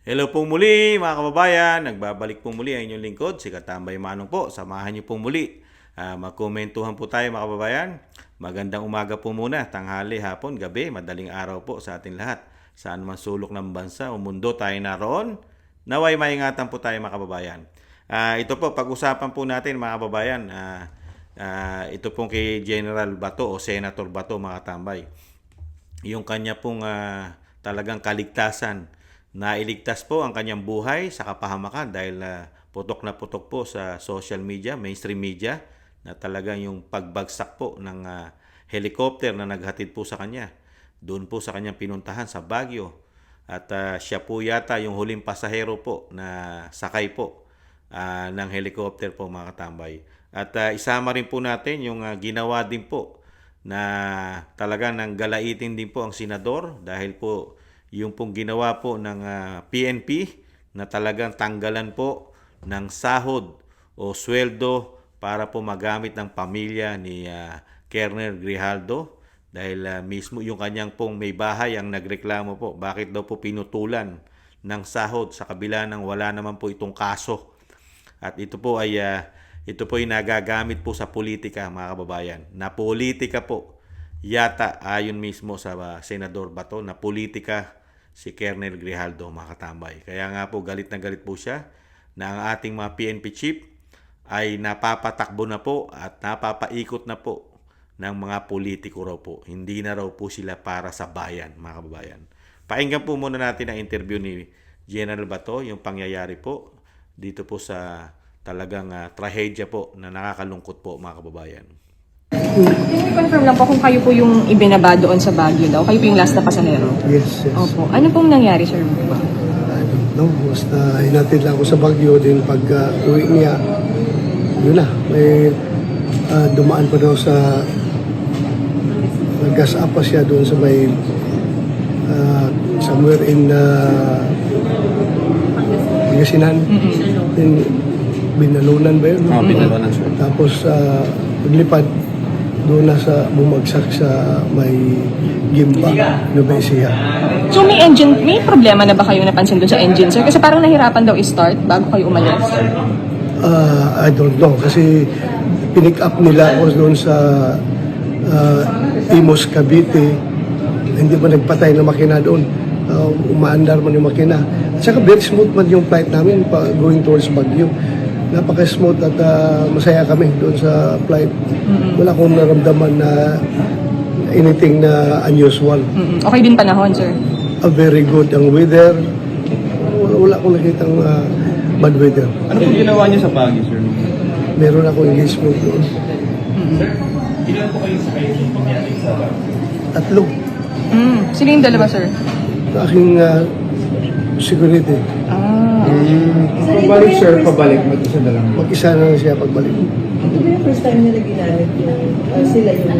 Hello po muli mga kababayan, nagbabalik po muli ang inyong lingkod, si Katambay Manong po. Samahan niyo po muli. Magkomentuhan po tayo mga kababayan. Magandang umaga po muna, tanghali, hapon, gabi, madaling araw po sa ating lahat. Saan man sulok ng bansa o mundo tayo naroon, naway maingatan po tayo mga kababayan. Ito po, pag-usapan po natin mga kababayan, ito pong kay General Bato o Senator Bato mga katambay. Yung kanya pong talagang kaligtasan. Nailigtas po ang kanyang buhay sa kapahamakan dahil putok na putok po sa social media, mainstream media, na talagang yung pagbagsak po ng helicopter na naghatid po sa kanya. Doon po sa kanyang pinuntahan sa Baguio. At siya po yata yung huling pasahero po na sakay po ng helicopter po mga katambay. At isama rin po natin yung ginawa din po na talaga nang galaitin din po ang senador dahil po yung pong ginawa po ng PNP na talagang tanggalan po ng sahod o sweldo para po magamit ng pamilya ni Colonel Grijaldo dahil mismo yung kanyang pong may bahay ang nagreklamo po bakit daw po pinutulan ng sahod sa kabila ng wala naman po itong kaso. At ito po ay nagagamit po sa politika mga kababayan. Na politika po yata ayon mismo sa Senador Bato na politika si Colonel Grijaldo mga katambay. Kaya nga po galit na galit po siya na ang ating mga PNP chief ay napapatakbo na po at napapaikot na po ng mga politiko raw po. Hindi na raw po sila para sa bayan mga kababayan. Pakinggan po muna natin ang interview ni General Bato, yung pangyayari po dito po sa talagang trahedya po na nakakalungkot po mga kababayan. Can you confirm lang po kung kayo po yung ibinaba doon sa Baguio daw? Kayo po yung last na pasahero? Yes, yes. Opo. Ano pong nangyari, sir? I don't know. Basta hinatid lang ako sa Baguio din pag uwi niya. Yun na. May dumaan pa daw sa nag-gas up pa siya doon sa may somewhere in Pangasinan. In Binalunan ba yun? Oh, Binalunan, sir. Tapos paglipad doon na sa bumagsak sa may Gimba, Nueva Ecija. So may problema na ba kayo napansin doon sa engine, sir? Kasi parang nahirapan daw i-start bago kayo umalis. I don't know kasi pinick up nila ako doon sa Imos, Cavite. Hindi ba nagpatay na makina doon? Umaandar man yung makina. At saka very smooth man yung flight namin going towards Baguio. Napaka-smooth at masaya kami doon sa flight. Wala akong naramdaman na anything na unusual. Okay din panahon, sir? Very good ang weather. Wala akong nakitang bad weather. Ano pong ginawa niyo sa Baguio, sir? Meron akong engagement doon. Sir, ilan po kayo sa kayo yung nangyari sa Baguio? 3. Sino yung dalawa, sir? Aking security. Pabalik, sir, pabalik. Mag-isa na lang. Mag-isa na siya pagbalik. Ito ba yung first time nila ginamit yung sila yung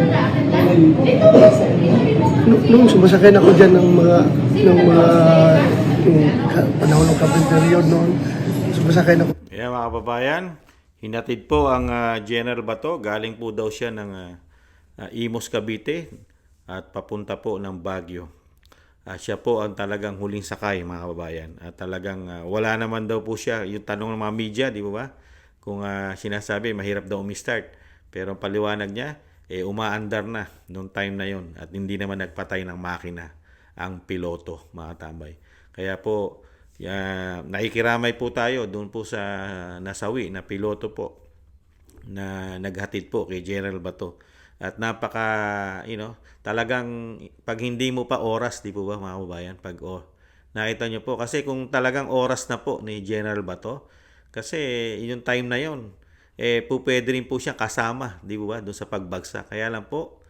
Nung sumasakay na ako dyan ng mga yung panahon ng campaign period noon, sumasakay na ako. Kaya mga kababayan, hinatid po ang General Bato. Galing po daw siya ng Imos, Cavite at papunta po ng Baguio. Siya po ang talagang huling sakay mga kababayan. At talagang wala naman daw po siya. Yung tanong ng mga media, di ba? Kung sinasabi mahirap daw umistart. Pero ang paliwanag niya, umaandar na noong time na yon at hindi naman nagpatay ng makina ang piloto mga tambay. Kaya po, nakikiramay po tayo doon po sa nasawi na piloto po na naghatid po kay General Bato. At talagang pag hindi mo pa oras, di po ba mga kababayan, nakita nyo po, kasi kung talagang oras na po ni General Bato, kasi yung time na yon po pwede rin po siya kasama, di po ba, doon sa pagbagsak. Kaya lang po,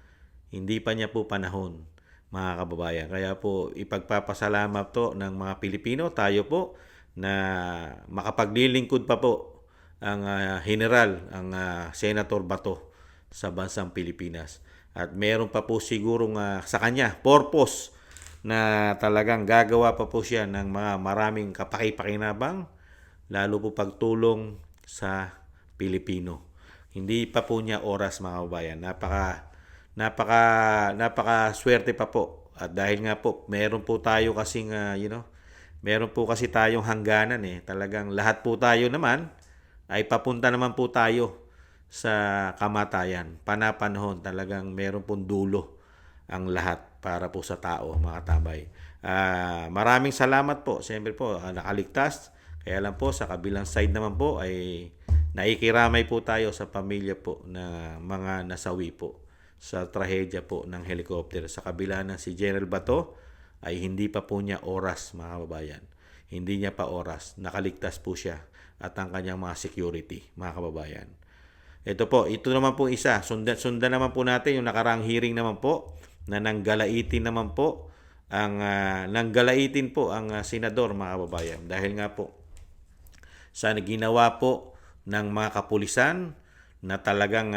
hindi pa niya po panahon, mga kababayan. Kaya po, ipagpapasalamat to ng mga Pilipino, tayo po, na makapaglilingkod pa po ang general, ang Senator Bato sa bansang Pilipinas. At meron pa po sigurong sa kanya purpose na talagang gagawa pa po siya ng mga maraming kapakipakinabang, lalo po pagtulong sa Pilipino. Hindi pa po niya oras mga kababayan. Napaka swerte pa po. At dahil nga po, meron po tayo kasing Meron po kasi tayong hangganan eh. Talagang lahat po tayo naman ay papunta naman po tayo sa kamatayan. Panapanahon, talagang meron pong dulo ang lahat para po sa tao, mga tambay. Maraming salamat po. Siyempre po, nakaligtas. Kaya lang po, sa kabilang side naman po ay naikiramay po tayo sa pamilya po na mga nasawi po sa trahedya po ng helicopter. Sa kabila ng si General Bato ay hindi pa po niya oras, mga kababayan. Hindi niya pa oras. Nakaligtas po siya at ang kanyang mga security, mga kababayan. Ito po, ito naman po isa. Sundan naman po natin yung nakarang hearing naman po na nanggalaiti naman po nanggala'itin po ang senador, mga kababayan. Dahil nga po sa ginawa po ng mga kapulisan na talagang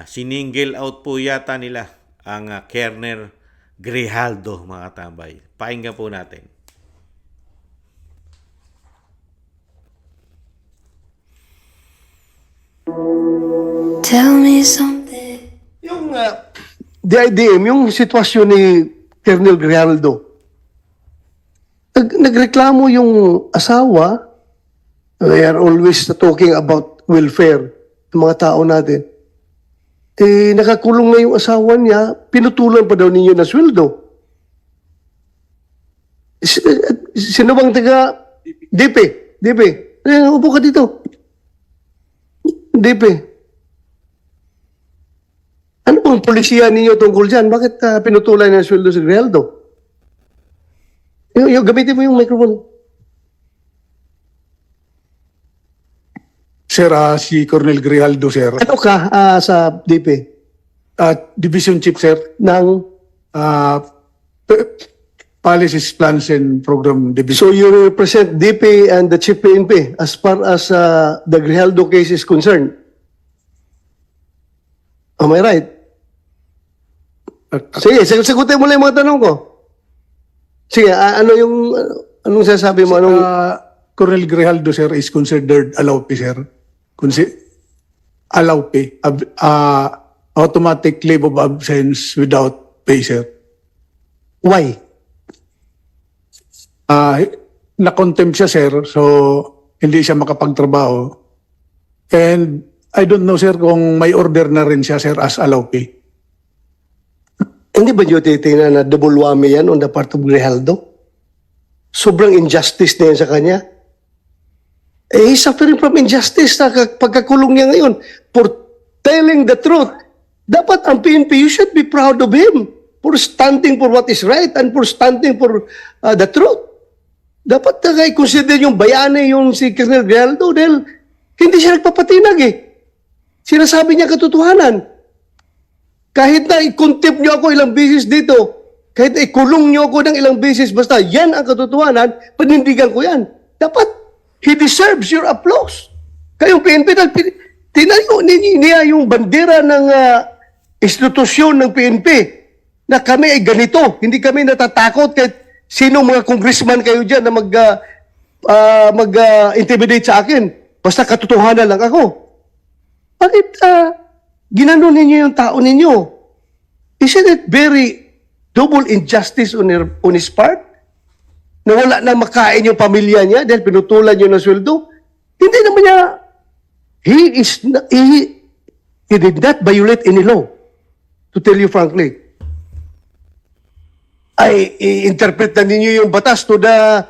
siningle out po yata nila ang Colonel Grijaldo, mga tambay. Pakinggan po natin. Tell me something. Yung DIDM, yung sitwasyon ni Colonel Grijaldo, nagreklamo yung asawa. They are always talking about welfare ng mga tao natin. Nakakulong na yung asawa niya, pinutulan pa daw ninyo na sweldo. Sino bang taga DP? DP. Upo ka dito. DP. Ano bang polisiya ninyo tungkol dyan? Bakit pinutulan ng sweldo si Grijaldo? Gamitin mo yung microphone. Sir, si Colonel Grijaldo, sir. Ano ka sa DP? Division Chief, sir. Ng, Policies, Plans, and Program so Division. you represent DP and the Chief PNP as far as the Grijaldo case is concerned. Am I right? Sige, sagutin mo lang yung mga tanong ko. Sige, anong sasabi mo? Colonel Grijaldo, sir, is considered allowed, sir. Allowed, automatic leave of absence without pay, sir. Why? Na-contempt siya, sir, so hindi siya makapagtrabaho. And I don't know, sir, kung may order na rin siya, sir, as allowed pay. Hindi ba nyo titingnan na double whammy yan on the part of Grijaldo? Sobrang injustice na yan sa kanya. He's suffering from injustice na pagkakulong niya ngayon for telling the truth. Dapat ang PNP, you should be proud of him for standing for what is right and for standing for the truth. Dapat i-consider yung bayani yung si Colonel Grijaldo dahil hindi siya nagpapatinag eh. Sinasabi niya katotohanan. Kahit na i-contempt niyo ako ilang beses dito, kahit na ikulong niyo ako ng ilang beses, basta yan ang katotohanan, panindigan ko yan. Dapat, he deserves your applause. Kayong PNP, tinayo niya yung bandera ng institusyon ng PNP na kami ay ganito. Hindi kami natatakot kahit sino mga congressman kayo dyan na mag-intimidate sa akin. Basta katotohanan lang ako. Bakit ginanon ninyo yung tao ninyo? Isn't it very double injustice on his part? Na wala na makain yung pamilya niya dahil pinutulan niyo ng sweldo? Hindi naman niya, he did not violate any law. To tell you frankly. Ay, i-interpret na ninyo yung batas to the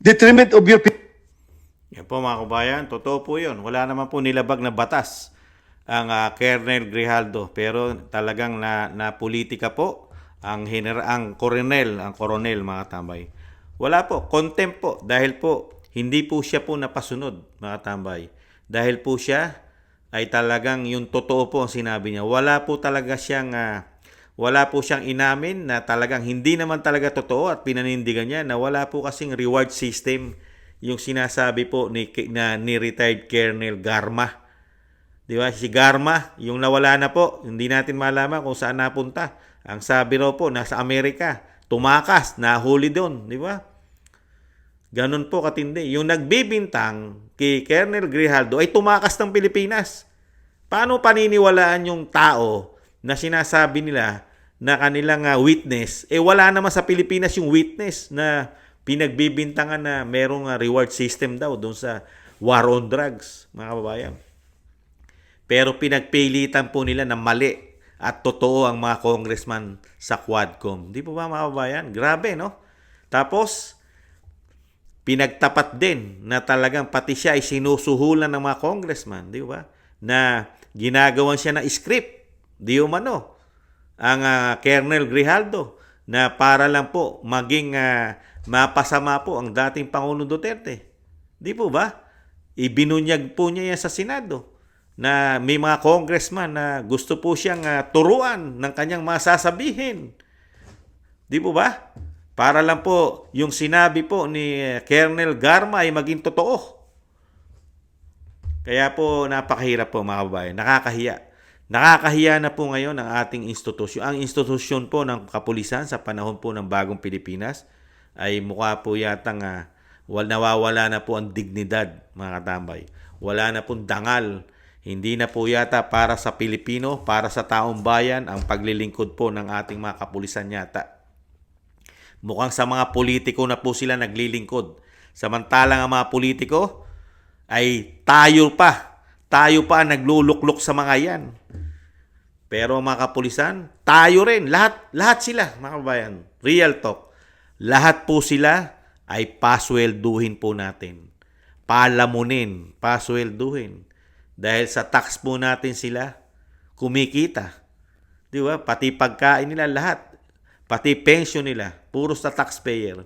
detriment of your people. Yan po, mga kabayan, totoo po yun. Wala naman po nilabag na batas ang Colonel Grijaldo, pero talagang na politika po ang koronel, mga tambay. Wala po, contempt po, dahil po hindi po siya po napasunod, mga tambay. Dahil po siya ay talagang yung totoo po ang sinabi niya. Wala po siyang inamin na talagang hindi naman talaga totoo at pinanindigan niya na wala po kasing reward system yung sinasabi po ni retired Colonel Garma. Di ba? Si Garma, yung nawala na po, hindi natin malaman kung saan napunta. Ang sabi raw po, nasa Amerika, tumakas, nahuli doon. Di ba? Ganun po katindi. Yung nagbibintang kay Colonel Grijaldo ay tumakas ng Pilipinas. Paano paniniwalaan yung tao na sinasabi nila na kanilang witness, wala naman sa Pilipinas yung witness na pinagbibintangan na merong reward system daw doon sa war on drugs, mga kababayan. Pero pinagpilitan po nila na mali at totoo ang mga congressman sa Quadcom. Di po ba, mga kababayan? Grabe, no? Tapos, pinagtapat din na talagang pati siya ay sinusuhulan ng mga congressman, di ba? Na ginagawan siya ng script, di umano, ang Colonel Grijaldo, na para lang po maging mapasama po ang dating Pangulong Duterte. Di po ba? Ibinunyag po niya yan sa Senado na may mga congressman na gusto po siyang turuan ng kanyang masasabihin. Di po ba? Para lang po yung sinabi po ni Colonel Garma ay maging totoo. Kaya po napakahirap po, mga kababayan. Nakakahiya. Nakakahiya na po ngayon ang ating institusyon. Ang institusyon po ng kapulisan sa panahon po ng bagong Pilipinas ay mukha po yatang nawawala na po ang dignidad, mga katambay. Wala na pong dangal. Hindi na po yata para sa Pilipino, para sa taong bayan, ang paglilingkod po ng ating mga kapulisan yata. Mukhang sa mga politiko na po sila naglilingkod. Samantalang ang mga politiko ay tayo pa ang nagluluklok sa mga yan. Pero mga kapulisan, tayo rin. Lahat sila, mga kabayan. Real talk. Lahat po sila ay paswelduhin po natin. Palamunin, paswelduhin. Dahil sa tax po natin sila kumikita. Di ba? Pati pagkain nila lahat. Pati pension nila. Puro sa taxpayer.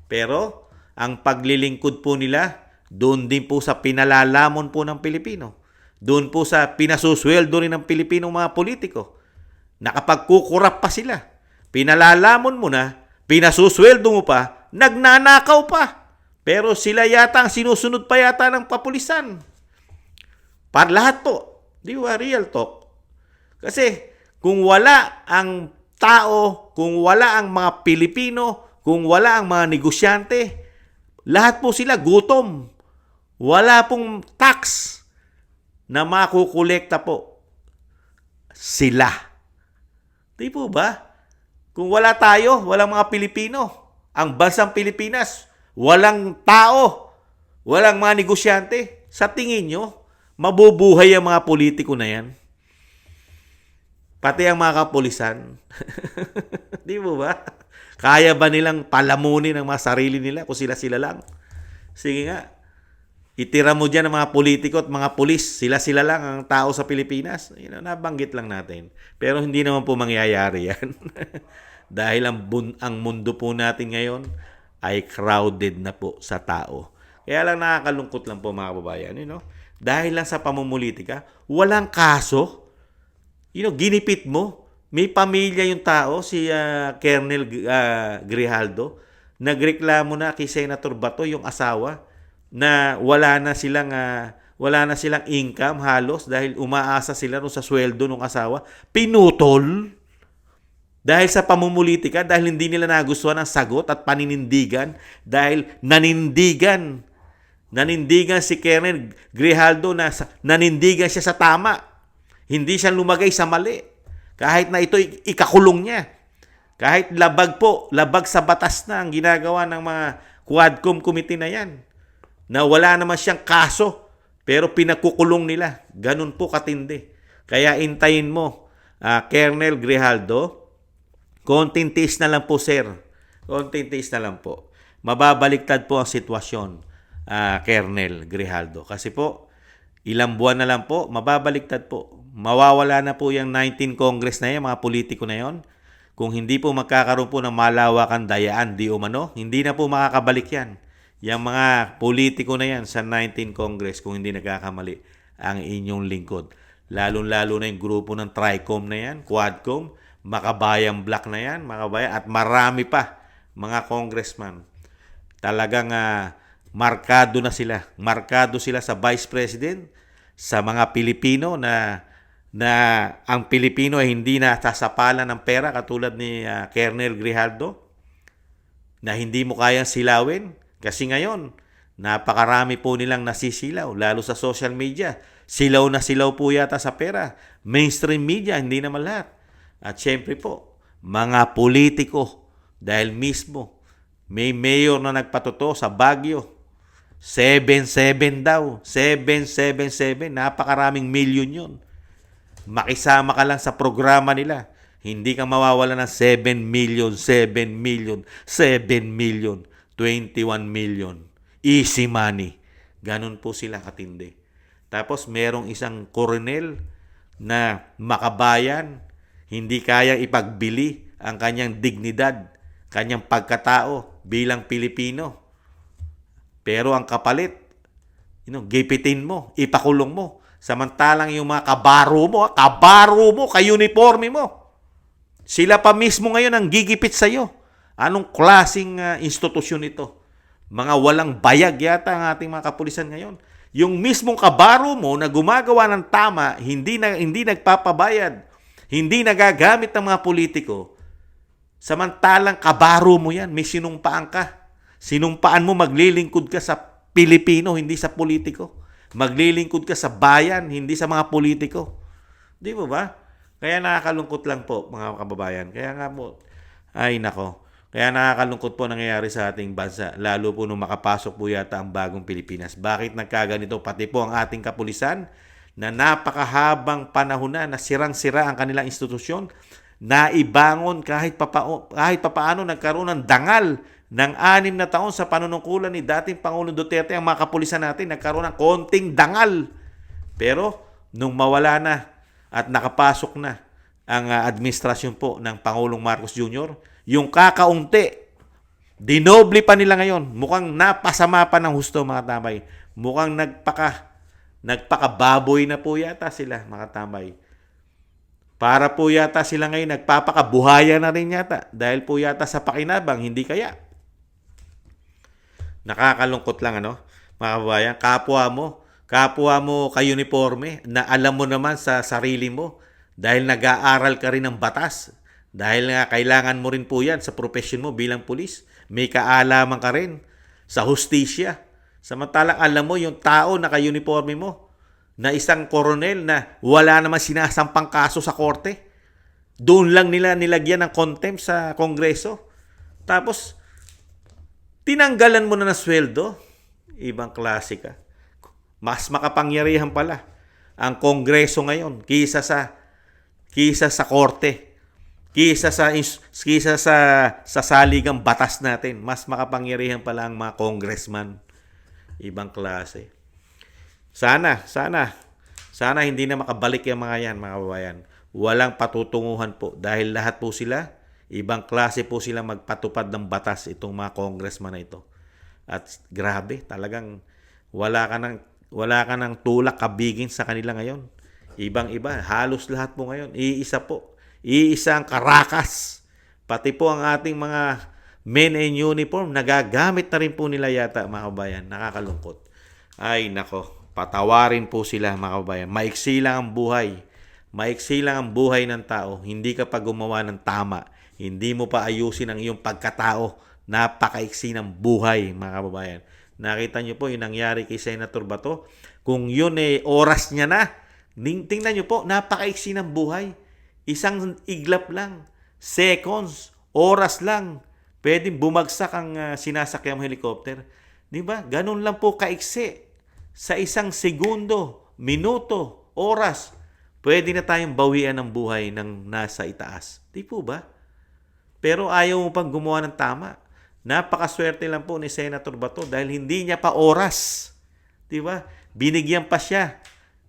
Pero ang paglilingkod po nila, doon din po sa pinalalamon po ng Pilipino. Doon po sa pinasusweldo rin ng Pilipinong mga politiko. Nakapagkukurap pa sila. Pinalalamon mo na, pinasusweldo mo pa, nagnanakaw pa. Pero sila yata ang sinusunod pa yata ng kapulisan. Para lahat po. Di ba? Real talk. Kasi kung wala ang tao, kung wala ang mga Pilipino, kung wala ang mga negosyante, lahat po sila gutom. Wala pong tax na makukolekta po. Sila. Di po ba? Kung wala tayo, walang mga Pilipino, ang bansang Pilipinas, walang tao, walang mga negosyante, sa tingin nyo, mabubuhay ang mga politiko na yan? Pati ang mga kapulisan. Di po ba? Kaya ba nilang palamunin ang mga sarili nila kung sila-sila lang? Sige nga. Itira mo dyan ang mga politiko at mga pulis. Sila-sila lang ang tao sa Pilipinas. Nabanggit lang natin. Pero hindi naman po mangyayari yan. Dahil ang mundo po natin ngayon ay crowded na po sa tao. Kaya lang nakakalungkot lang po, mga kababayan. Dahil lang sa pamumulitika, walang kaso. Ginipit mo. May pamilya yung tao, si Colonel Grijaldo. Nagreklamo na kay Senator Bato, yung asawa, na wala na silang income halos dahil umaasa sila sa sweldo ng asawa. Pinutol. Dahil sa pamumulitika, dahil hindi nila nagustuhan ang sagot at paninindigan, dahil nanindigan si Colonel Grijaldo na nanindigan siya sa tama. Hindi siya lumagay sa mali. Kahit na ito ikakulong niya. Kahit labag sa batas na ang ginagawa ng mga Quadcom committee na yan. Na wala naman siyang kaso, pero pinakukulong nila. Ganun po katindi. Kaya intayin mo, Colonel Grijaldo, konting tiis na lang po, sir. Konting tiis na lang po. Mababaliktad po ang sitwasyon, Colonel Grijaldo. Kasi po, ilang buwan na lang po, mababaliktad po. Mawawala na po yung 19 Congress na yan, mga politiko na yon. Kung hindi po magkakaroon po ng malawakan dayaan, di umano, hindi na po makakabalik yan. Yung mga politiko na yan sa 19 Congress, kung hindi nagkakamali, ang inyong lingkod. Lalo-lalo na yung grupo ng TRICOM na yan, Quadcom, Makabayang Black na yan, Makabayan, at marami pa, mga congressman. Talagang markado na sila. Markado sila sa Vice President, sa mga Pilipino na ang Pilipino ay hindi na sasapalan ng pera katulad ni Colonel Grijaldo, na hindi mo kayang silawin. Kasi ngayon, napakarami po nilang nasisilaw, lalo sa social media. Silaw na silaw po yata sa pera. Mainstream media, hindi naman lahat. At syempre po, mga politiko. Dahil mismo, may mayor na nagpatuto sa Baguio. 7-7 daw. 7-7-7. Napakaraming milyon yun. Makisama ka lang sa programa nila. Hindi ka mawawala ng 7 million, 7 million, 7 million, 21 million. Easy money. Ganun po sila katindi. Tapos merong isang koronel na makabayan, hindi kayang ipagbili ang kanyang dignidad, kanyang pagkatao bilang Pilipino. Pero ang kapalit, gipitin mo, ipakulong mo. Samantalang yung mga kabaro mo, ka-uniforme mo. Sila pa mismo ngayon ang gigipit sa'yo. Anong klaseng institusyon ito? Mga walang bayag yata ang ating mga kapulisan ngayon. Yung mismong kabaro mo na gumagawa ng tama, hindi nagpapabayad, hindi nagagamit ng mga politiko. Samantalang kabaro mo yan, may sinumpaan ka. Sinumpaan mo maglilingkod ka sa Pilipino, hindi sa politiko. Maglilingkod ka sa bayan, hindi sa mga politiko. Di mo ba? Kaya nakakalungkot lang po, mga kababayan. Kaya nga po, ay nako. Kaya nakakalungkot po nangyayari sa ating bansa. Lalo po nung makapasok po yata ang bagong Pilipinas. Bakit nagkaganito? Pati po ang ating kapulisan na napakahabang panahon na sirang-sira ang kanilang institusyon, naibangon kahit papaano nagkaroon ng dangal ng 6 na taon sa panunungkulan ni dating Pangulong Duterte. Ang mga kapulisan natin nagkaroon ng konting dangal. Pero nung mawala na at nakapasok na ang administrasyon po ng Pangulong Marcos Jr., yung kakaunti, dinoble pa nila ngayon. Mukhang napasama pa ng husto, mga tambay. Mukhang nagpakababoy na po yata sila, mga tambay. Para po yata sila ngayon nagpapakabuhaya na rin yata. Dahil po yata sa pakinabang, hindi kaya. Nakakalungkot lang, mga kababayan. Kapwa mo ka-uniforme na alam mo naman sa sarili mo dahil nag-aaral ka rin ng batas. Dahil nga kailangan mo rin po yan sa profession mo bilang pulis. May kaalaman ka rin sa hustisya. Samantalang alam mo yung tao na ka-uniforme mo na isang koronel na wala naman sinasampang kaso sa korte. Doon lang nila nilagyan ng contempt sa Kongreso. Tapos, tinanggalan mo na ng sweldo. Ibang klase ka. Mas makapangyarihan pala ang Kongreso ngayon kisa sa korte. Kisa sa saligang batas natin. Mas makapangyarihan pala ang mga congressman. Ibang klase. Sana hindi na makabalik yung mga yan, mga kababayan. Walang patutunguhan po dahil lahat po sila, ibang klase po sila magpatupad ng batas itong mga congressman na ito. At grabe, talagang wala ka ng tulak kabigin sa kanila ngayon. Ibang-iba, halos lahat po ngayon. Iisa ang karakas. Pati po ang ating mga men in uniform, nagagamit na rin po nila yata, mga kababayan. Nakakalungkot. Ay, nako. Patawarin po sila, mga kababayan. Maiksi lang ang buhay. Maiksi lang ang buhay ng tao. Hindi ka pa gumawa ng tama. Hindi mo pa ayusin ang iyong pagkatao. Napakaiksi ng buhay, mga kababayan. Nakita niyo po yung nangyari kay Senator Bato. Kung yun oras niya na, tingnan niyo po, napakaiksi ng buhay. Isang iglap lang. Seconds. Oras lang. Pwedeng bumagsak ang sinasakyan mong helicopter. Di ba? Ganun lang po kaiksi. Sa isang segundo, minuto, oras, pwede na tayong bawian ng buhay ng nasa itaas. Di po ba? Pero ayaw mo pang gumawa ng tama. Napakaswerte lang po ni Senator Bato dahil hindi niya pa oras. Di ba? Binigyan pa siya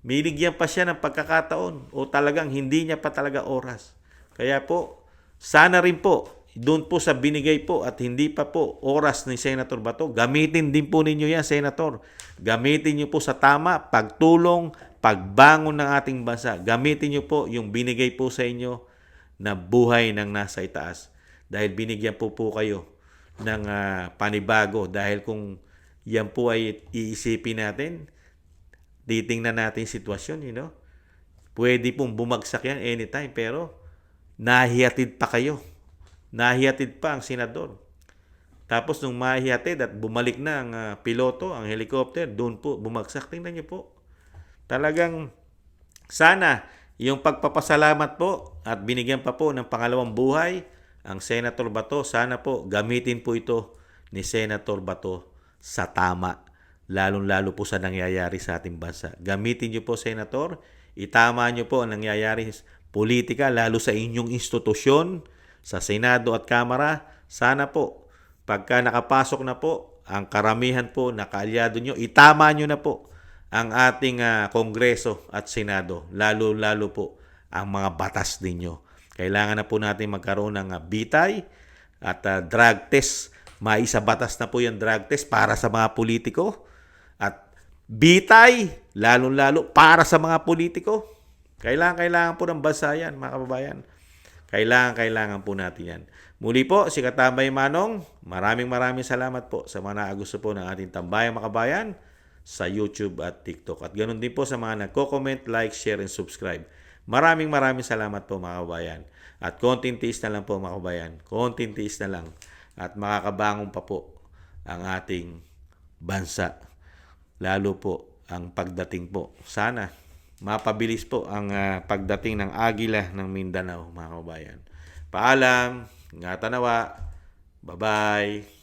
ng pagkakataon o talagang hindi niya pa talaga oras. Kaya po, sana rin po, doon po sa binigay po at hindi pa po oras ni Senator Bato, gamitin din po ninyo yan, Senator. Gamitin niyo po sa tama, pagtulong, pagbangon ng ating bansa. Gamitin niyo po yung binigay po sa inyo na buhay ng nasa itaas. Dahil binigyan po kayo ng panibago. Dahil kung yan po ay iisipin natin, titingnan natin yung sitwasyon, pwede pong bumagsak yan anytime, pero nahihatid pa kayo. Nahihatid pa ang senador. Tapos nung mahihatid at bumalik na ang piloto, ang helicopter, doon po bumagsak. Tingnan niyo po. Talagang sana yung pagpapasalamat po at binigyan pa po ng pangalawang buhay ang Senator Bato, sana po gamitin po ito ni Senator Bato sa tama, lalong-lalo po sa nangyayari sa ating bansa. Gamitin niyo po, Senator, itama niyo po ang nangyayari sa politika, lalo sa inyong institusyon, sa Senado at Kamara. Sana po, pagka nakapasok na po, ang karamihan po na kaalyado niyo, itama niyo na po ang ating Kongreso at Senado, lalo-lalo po ang mga batas ninyo. Kailangan na po natin magkaroon ng bitay at drug test. Maisabatas na po yung drug test para sa mga politiko. At bitay, lalong-lalo para sa mga politiko. Kailangan po ng bansa yan, mga kababayan. Kailangan po natin yan. Muli po, si Katambay Manong, maraming salamat po sa mga gusto po ng ating Tambayang Makabayan sa YouTube at TikTok. At ganoon din po sa mga nagko-comment, like, share, and subscribe. Maraming salamat po, mga kababayan. At konting tiis na lang po, mga kababayan. Konting tiis na lang. At makakabangon pa po ang ating bansa. Lalo po ang pagdating po. Sana mapabilis po ang pagdating ng Agila ng Mindanao, mga kababayan. Paalam, ngata nawa, bye-bye.